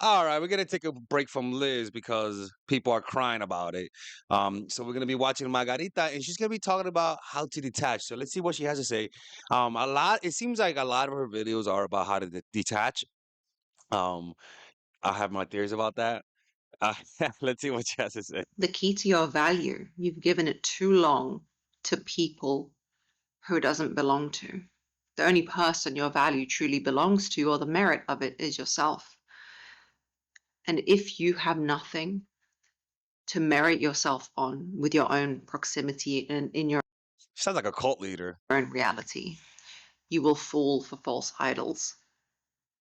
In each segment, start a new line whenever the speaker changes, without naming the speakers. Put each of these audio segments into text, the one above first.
All right, we're gonna take a break from Liz because people are crying about it. So we're gonna be watching Margarita, and she's gonna be talking about how to detach. So let's see what she has to say. A lot. It seems like a lot of her videos are about how to detach. Um, I have my theories about that. Uh, let's see what she has to say.
The key to your value, you've given it too long to people who it doesn't belong to. The only person your value truly belongs to, or the merit of it, is yourself. And if you have nothing to merit yourself on with your own proximity and in your
Sounds like a cult leader.
own reality, you will fall for false idols.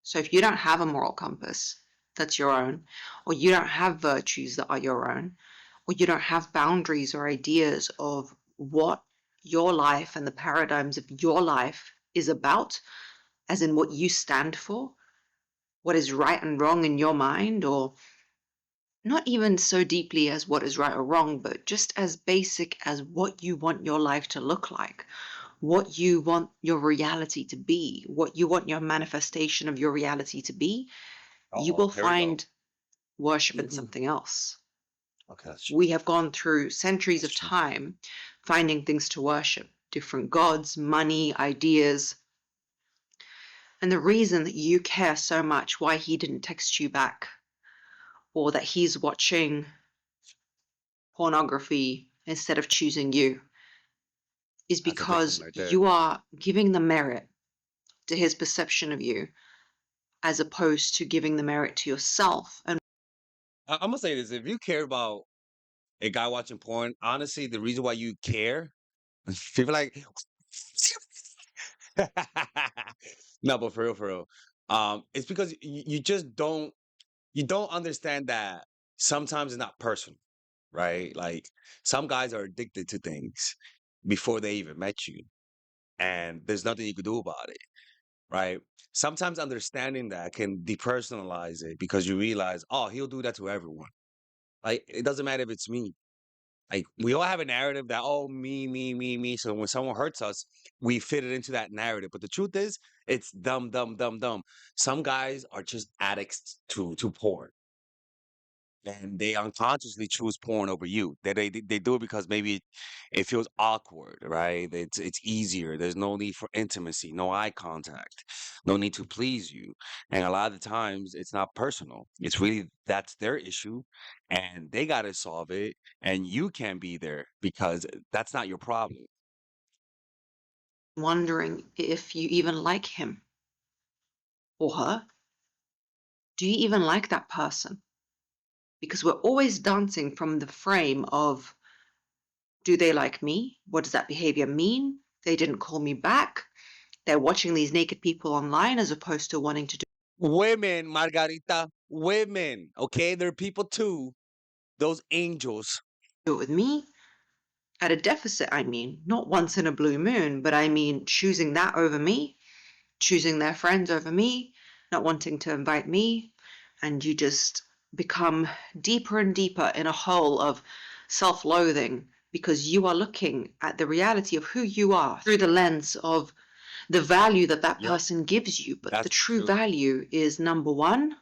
So if you don't have a moral compass that's your own, or you don't have virtues that are your own, or you don't have boundaries or ideas of what your life and the paradigms of your life is about, as in what you stand for, what is right and wrong in your mind, or not even so deeply as what is right or wrong, but just as basic as what you want your life to look like, what you want your reality to be, what you want your manifestation of your reality to be, you
Oh,
will
here we go.
find worship in something else.
Okay, that's true.
We have gone through centuries
That's
of
true.
time finding things to worship, different gods, money, ideas. And the reason that you care so much why he didn't text you back, or that he's watching pornography instead of choosing you, is
That's a big thing
because
right there.
you are giving the merit to his perception of you as opposed to giving the merit to yourself. And
I'm gonna say this: if you care about a guy watching porn, honestly, the reason why you care, people like, no, but for real, it's because you just don't understand that sometimes it's not personal, right? Like some guys are addicted to things before they even met you, and there's nothing you could do about it, right? Sometimes understanding that can depersonalize it because you realize, oh, he'll do that to everyone. Like it doesn't matter if it's me. Like we all have a narrative that oh me. So when someone hurts us, we fit it into that narrative. But the truth is, it's dumb. Some guys are just addicts to porn, and they unconsciously choose porn over you. They do it because maybe it feels awkward, right? It's easier. There's no need for intimacy, no eye contact, no need to please you. And a lot of the times it's not personal. It's really that's their issue and they gotta solve it. And you can't be there because that's not your problem.
wondering if you even like him or her. Do you even like that person? Because we're always dancing from the frame of, do they like me? What does that behavior mean? They didn't call me back. They're watching these naked people online as opposed to wanting to
Women, Margarita, women, okay? They're people too. Those angels.
do it with me. At a deficit, I mean, not once in a blue moon, but I mean choosing that over me, choosing their friends over me, not wanting to invite me, and you just become deeper and deeper in a hole of self loathing because you are looking at the reality of who you are through the lens of the value that that
Yep,
person gives you. But the
that's
true
true.
value is number one,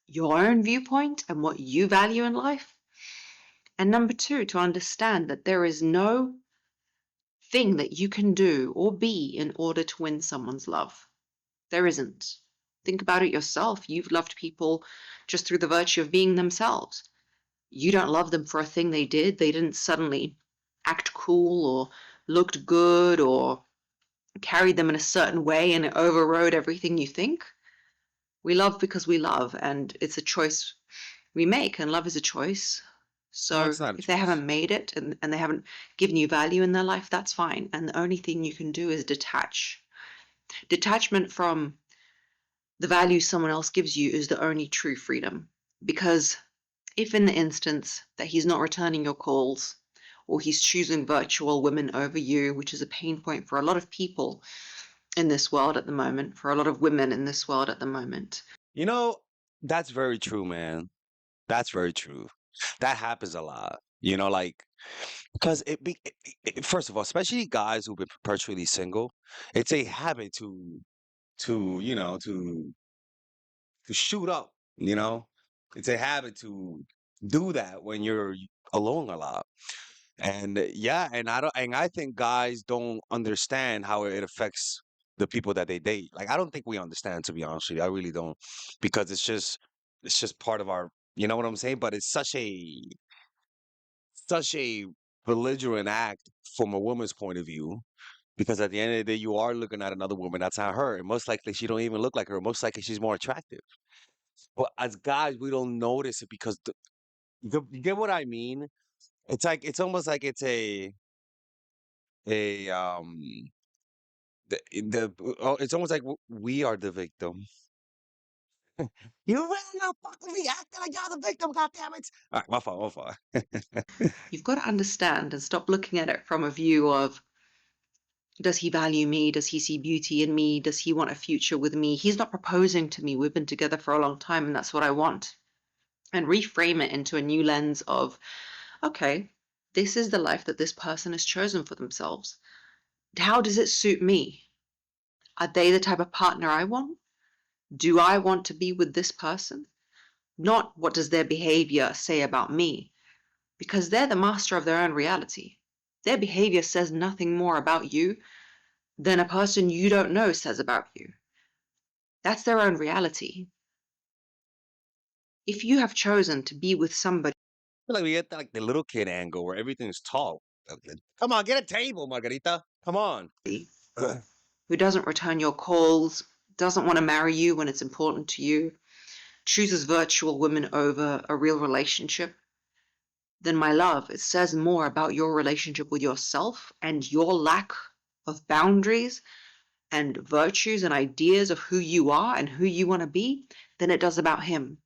your own viewpoint and what you value in life. And number two, to understand that there is no thing that you can do or be in order to win someone's love. There isn't. Think about it yourself. You've loved people just through the virtue of being themselves. You don't love them for a thing they did. They didn't suddenly act cool or looked good or carried them in a certain way and it overrode everything you think. We love because we love, and it's a choice we make, and love is a choice.
No,
So
it's not a
if they
choice.
haven't made it and they haven't given you value in their life, that's fine. And the only thing you can do is detach. Detachment from the value someone else gives you is the only true freedom. Because if in the instance that he's not returning your calls, or he's choosing virtual women over you, which is a pain point for a lot of people in this world at the moment, for a lot of women in this world at the moment.
You know, that's very true, man. That's very true. That happens a lot. Like because first of all, especially guys who've been perpetually single, it's a habit to shoot up You know, it's a habit to do that when you're alone a lot. And yeah, and I think guys don't understand how it affects the people that they date. Like I don't think we understand, to be honest with you. I really don't, because it's just part of our, you know what I'm saying? But it's such a belligerent act from a woman's point of view, because at the end of the day, you are looking at another woman that's not her, and most likely she don't even look like her. Most likely she's more attractive. But as guys, we don't notice it because you get what I mean? It's like it's almost like it's a it's almost like we are the victim. You really not fucking me acting like you're the victim, goddammit. All right, my fault, my fault.
You've got to understand and stop looking at it from a view of, does he value me? Does he see beauty in me? Does he want a future with me? He's not proposing to me. We've been together for a long time and that's what I want. And reframe it into a new lens of, okay, this is the life that this person has chosen for themselves. How does it suit me? Are they the type of partner I want? Do I want to be with this person? Not what does their behavior say about me, because they're the master of their own reality. Their behavior says nothing more about you than a person you don't know says about you. That's their own reality. If you have chosen to be with somebody
Feel like we get like the little kid angle where everything's tall. Come on, get a table, Margarita. Come on.
who doesn't return your calls, doesn't want to marry you when it's important to you, chooses virtual women over a real relationship, then my love, it says more about your relationship with yourself and your lack of boundaries and virtues and ideas of who you are and who you want to be than it does about him.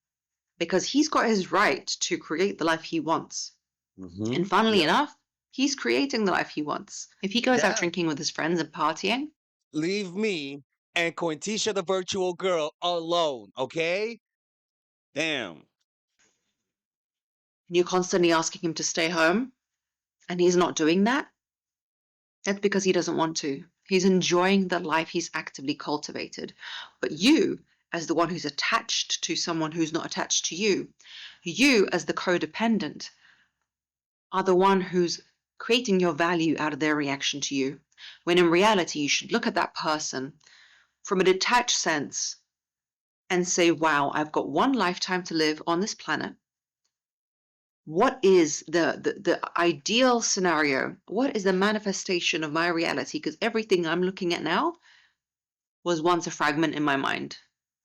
Because he's got his right to create the life he wants.
Mm-hmm.
And funnily
Yeah.
enough, he's creating the life he wants. If he goes out
Yeah.
drinking with his friends and partying,
Leave me and Quintisha the virtual girl alone, okay? Damn.
and you're constantly asking him to stay home, and he's not doing that, that's because he doesn't want to. He's enjoying the life he's actively cultivated. But you, as the one who's attached to someone who's not attached to you as the codependent, are the one who's creating your value out of their reaction to you. When in reality, you should look at that person from a detached sense and say, wow, I've got one lifetime to live on this planet. What is the ideal scenario? What is the manifestation of my reality? Because everything I'm looking at now was once a fragment in my mind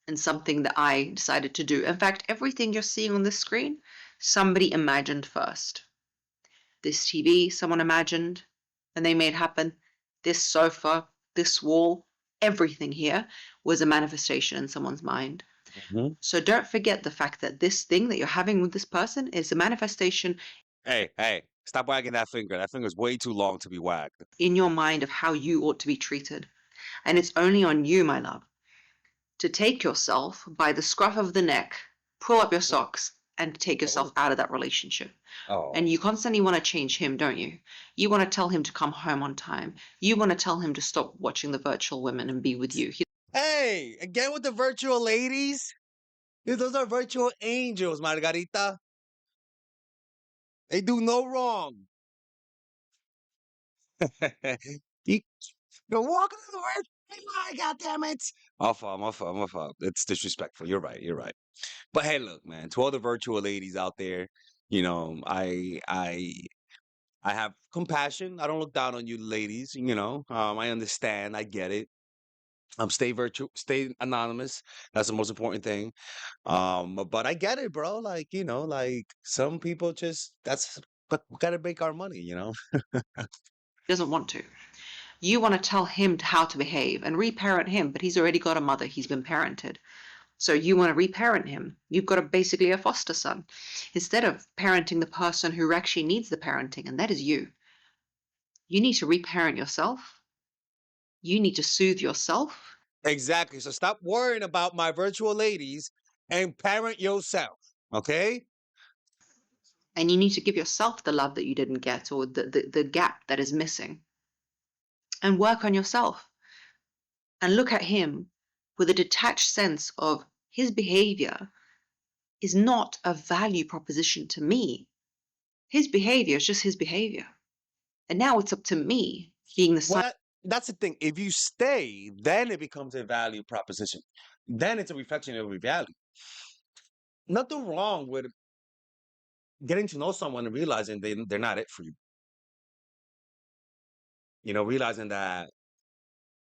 and something that I decided to do. In fact, everything you're seeing on this screen, somebody imagined first. This TV, someone imagined and they made happen. This sofa, this wall, everything here was a manifestation in someone's mind.
Mm-hmm.
So don't forget the fact that this thing that you're having with this person is a manifestation
Hey, hey, stop wagging that finger. That finger's way too long to be wagged.
in your mind of how you ought to be treated. And it's only on you, my love, to take yourself by the scruff of the neck, pull up your socks, and take yourself
Oh.
out of that relationship. And
Oh.
you constantly want to change him, don't you? You want to tell him to come home on time. You want to tell him to stop watching the virtual women and be with you.
Hey, again with the virtual ladies? Those are virtual angels, Margarita. They do no wrong. you go walk on the right line, goddammit. My fault, my fault, my fault. It's disrespectful. You're right, you're right. But hey, look, man, to all the virtual ladies out there, I have compassion. I don't look down on you ladies, I understand, I get it. Stay virtual, stay anonymous. That's the most important thing. But I get it, bro. Like, like some people just but we gotta make our money.
He doesn't want to. You want to tell him how to behave and reparent him, but he's already got a mother. He's been parented. So you want to reparent him. You've got basically a foster son instead of parenting the person who actually needs the parenting, and that is you. You need to reparent yourself. You need to soothe yourself.
Exactly. So stop worrying about my virtual ladies and parent yourself. Okay?
And you need to give yourself the love that you didn't get or the gap that is missing. And work on yourself. And look at him with a detached sense of his behavior is not a value proposition to me. His behavior is just his behavior. And now it's up to me, being the
Well, that's the thing. If you stay, then it becomes a value proposition. Then it's a reflection of reality. Nothing wrong with getting to know someone and realizing they're not it for you. You know, realizing that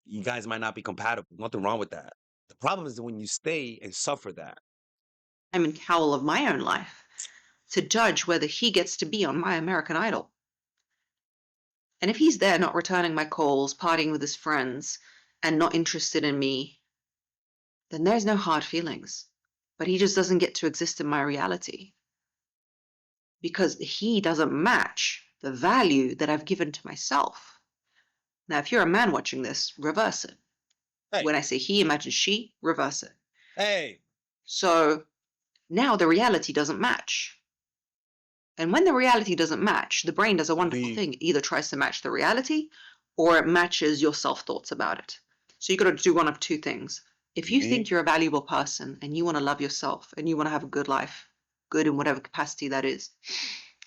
you guys might not be compatible. Nothing wrong with that. The problem is when you stay and suffer that.
I'm in cowl of my own life to judge whether he gets to be on my American Idol. And if he's there not returning my calls, partying with his friends, and not interested in me, then there's no hard feelings. But he just doesn't get to exist in my reality because he doesn't match the value that I've given to myself. Now, if you're a man watching this, reverse it.
Hey,
When I say he, imagine she, reverse it.
hey,
So now the reality doesn't match. And when the reality doesn't match, the brain does a wonderful thing. It either tries to match the reality or it matches your self-thoughts about it. So you got to do one of two things. If you think you're a valuable person and you want to love yourself and you want to have a good life, good in whatever capacity that is,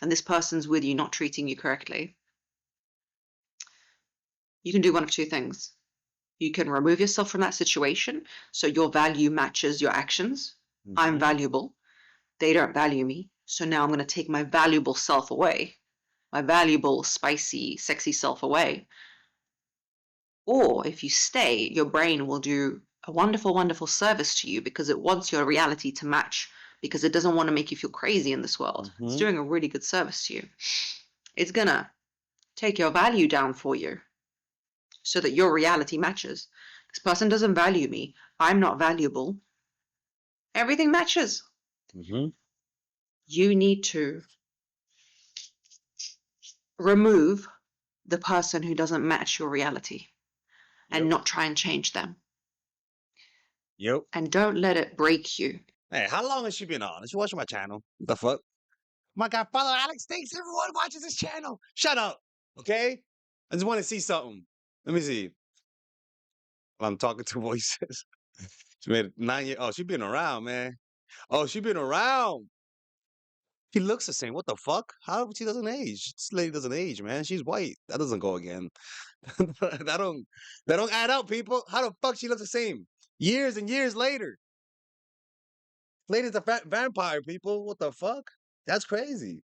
and this person's with you not treating you correctly, you can do one of two things. You can remove yourself from that situation so your value matches your actions. I'm valuable. They don't value me. So now I'm going to take my valuable self away, my valuable, spicy, sexy self away. Or if you stay, your brain will do a wonderful, wonderful service to you because it wants your reality to match, because it doesn't want to make you feel crazy in this world. It's doing a really good service to you. It's going to take your value down for you so that your reality matches. This person doesn't value me. I'm not valuable. Everything matches. You need to remove the person who doesn't match your reality and not try and change them.
Yep.
And don't let it break you.
Hey, how long has she been on? Has she watching my channel? The fuck? My God, follow Alex thinks everyone watches this channel. Shut up. Okay? I just want to see something. Let me see. I'm talking to voices. She made it 9 years. Oh, she been around, man. Oh, she been around. She looks the same. What the fuck? How she doesn't age? This lady doesn't age, man. She's white. That doesn't go again. that don't add up, people. How the fuck she looks the same? Years and years later. Lady's a vampire, people. What the fuck? That's crazy.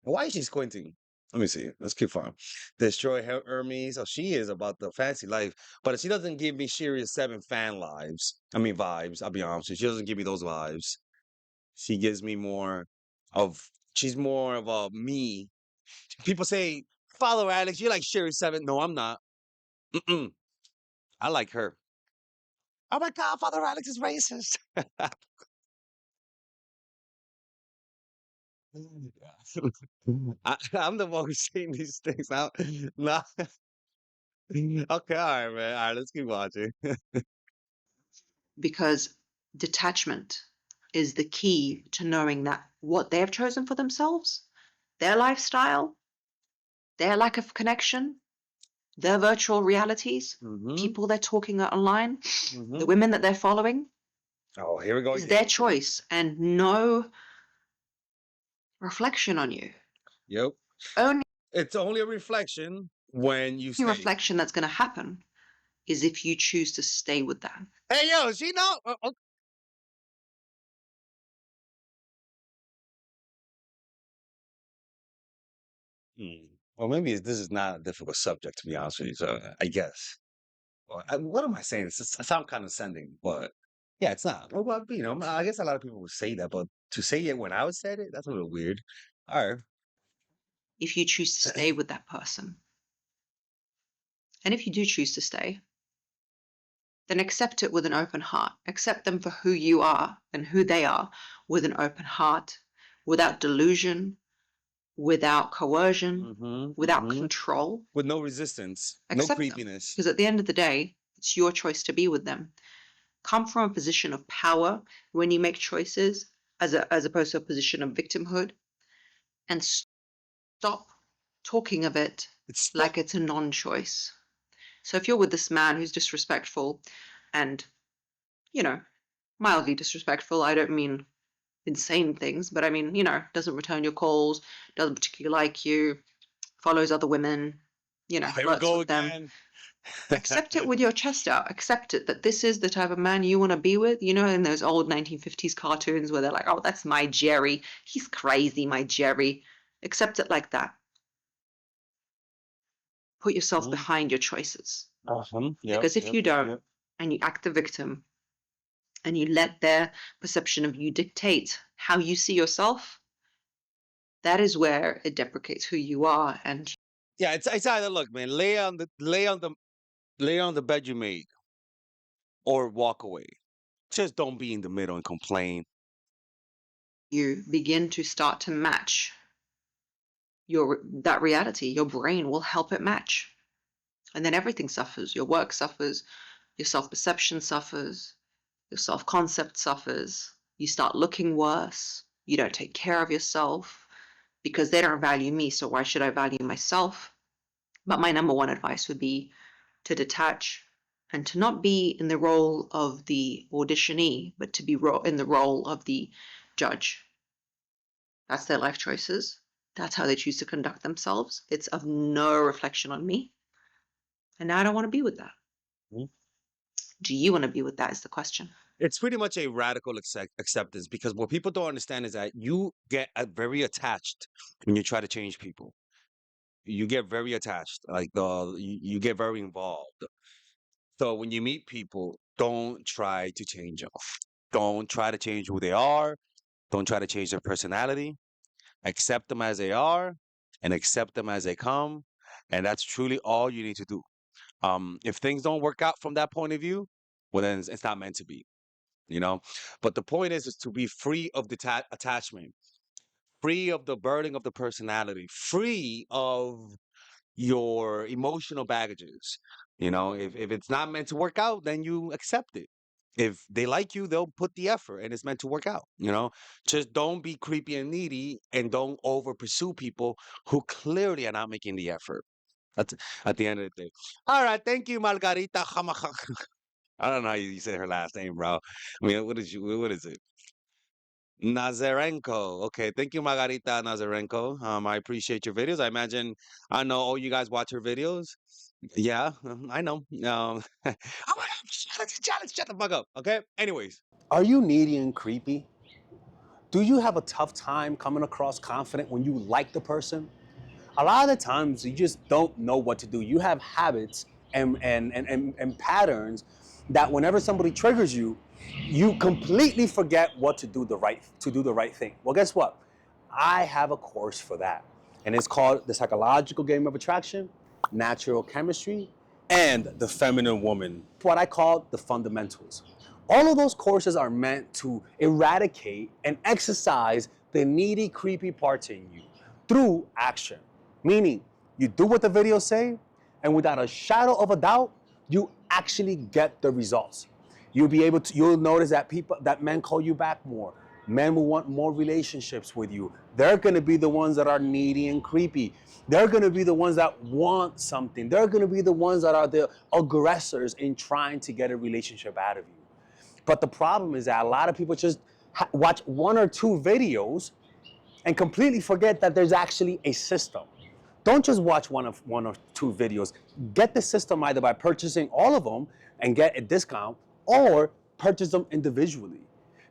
Why is she squinting? Let me see. Let's keep on. Destroy Hermes. Oh, she is about the fancy life, but she doesn't give me Sirius 7 fan lives. I mean vibes. I'll be honest with you. She doesn't give me those vibes. She gives me more of. She's more of a me. People say, "Follow Alex. You're like Sirius 7." No, I'm not. Mm-mm. I like her. Oh my God, Father Alex is racist. I'm the one who's saying these things out. No. Okay, all right, man. All right, let's keep watching.
Because detachment is the key to knowing that what they have chosen for themselves, their lifestyle, their lack of connection, their virtual realities, people they're talking online, the women that they're following,
Oh, here we go
is
again.
their choice and no reflection on you.
Yep.
Only
It's only a reflection when you stay.
reflection that's going to happen is if you choose to stay with that.
Hey, yo, she know. Well, maybe this is not a difficult subject, to be honest with you. So I guess. Well, what am I saying? It sounds condescending, but yeah, it's not. Well, you know, I guess a lot of people would say that, but to say it when I would said it, that's a little weird. All right.
If you choose to stay with that person. And if you do choose to stay, then accept it with an open heart. Accept them for who you are and who they are with an open heart, without delusion, without coercion, without control.
With no resistance, no
Accept them.
creepiness.
Because at the end of the day, it's your choice to be with them. Come from a position of power when you make choices as opposed to a position of victimhood, and stop talking of it like it's a non-choice. So if you're with this man who's disrespectful and, you know, mildly disrespectful, I don't mean insane things, but I mean, you know, doesn't return your calls, doesn't particularly like you, follows other women, you know,
Here we
flirts
go
with them.
again.
Accept it with your chest out. Accept it that this is the type of man you want to be with. You know, in those old 1950s cartoons where they're like, oh, that's my Jerry. He's crazy, my Jerry. Accept it like that. Put yourself
Mhm.
behind your choices.
Yep,
Because if
yep,
you
yep,
don't,
yep.
and you act the victim, and you let their perception of you dictate how you see yourself, that is where it deprecates who you are. And
Yeah, it's either look, man, lay on the bed you made or walk away. Just don't be in the middle and complain.
you begin to start to match that reality, your brain will help it match. And then everything suffers. Your work suffers, your self-perception suffers, your self-concept suffers. You start looking worse. You don't take care of yourself because they don't value me, so why should I value myself? But my number one advice would be to detach and to not be in the role of the auditionee, but to be in the role of the judge. That's their life choices. That's how they choose to conduct themselves. It's of no reflection on me. And now I don't want to be with that.
Mhm.
Do you want to be with that? Is the question.
It's pretty much a radical acceptance because what people don't understand is that you get very attached when you try to change people. You get very attached, like you get very involved. So when you meet people, don't try to change them. Don't try to change who they are. Don't try to change their personality. Accept them as they are and accept them as they come. And that's truly all you need to do. If things don't work out from that point of view, well, then it's not meant to be, you know? But the point is to be free of attachment, free of the burden of the personality, free of your emotional baggages. You know, if it's not meant to work out, then you accept it. If they like you, they'll put the effort and it's meant to work out. You know, just don't be creepy and needy and don't over pursue people who clearly are not making the effort at, at the end of the day. All right. Thank you, Margarita. I don't know how you say her last name, bro. I mean, what is it? Nazarenko. Okay, thank you, Margarita Nazarenko. I appreciate your videos. I know all you guys watch her videos. Yeah, I know. Oh my God, shut the fuck up. Okay. Anyways,
Are you needy and creepy? Do you have a tough time coming across confident when you like the person? A lot of the times you just don't know what to do. You have habits and patterns that whenever somebody triggers you, you completely forget what to do the right thing. Well, guess what? I have a course for that. And it's called The Psychological Game of Attraction, Natural Chemistry, and The Feminine Woman. What I call the fundamentals. All of those courses are meant to eradicate and exercise the needy, creepy parts in you through action. Meaning, you do what the videos say, and without a shadow of a doubt, you actually get the results. You'll notice that men call you back more. Men will want more relationships with you. They're gonna be the ones that are needy and creepy. They're gonna be the ones that want something. They're gonna be the ones that are the aggressors in trying to get a relationship out of you. But the problem is that a lot of people just watch one or two videos and completely forget that there's actually a system. Don't just watch one or two videos. Get the system either by purchasing all of them and get a discount, or purchase them individually.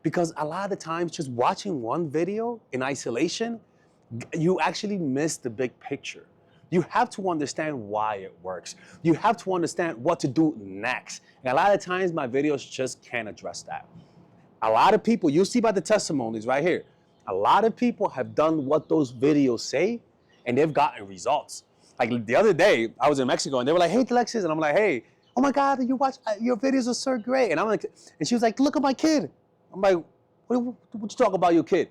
Because a lot of the times, just watching one video in isolation, you actually miss the big picture. You have to understand why it works. You have to understand what to do next. And a lot of times, my videos just can't address that. A lot of people, you see by the testimonies right here, a lot of people have done what those videos say and they've gotten results. Like the other day, I was in Mexico and they were like, hey, Alexis. And I'm like, hey, oh my God, your videos are so great. And I'm like, and she was like, look at my kid. I'm like, what you talk about your kid?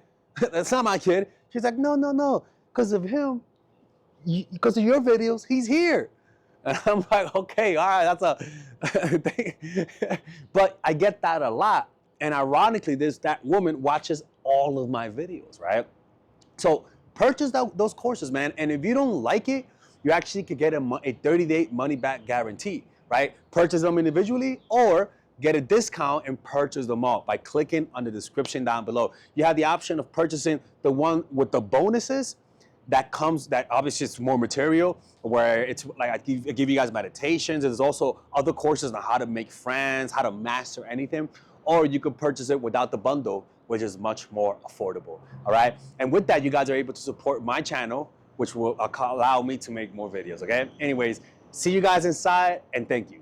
That's not my kid. She's like, no, no, no. Because of him, because of your videos, he's here. And I'm like, okay, all right, that's a. But I get that a lot. And ironically, that woman watches all of my videos, right? So purchase those courses, man. And if you don't like it, you actually could get a 30-day money back guarantee, right? Purchase them individually or get a discount and purchase them all by clicking on the description down below. You have the option of purchasing the one with the bonuses that obviously it's more material, where it's like I give you guys meditations. There's also other courses on how to make friends, how to master anything, or you could purchase it without the bundle, which is much more affordable. All right, and with that, you guys are able to support my channel, which will allow me to make more videos. Okay, anyways, see you guys inside, and thank you.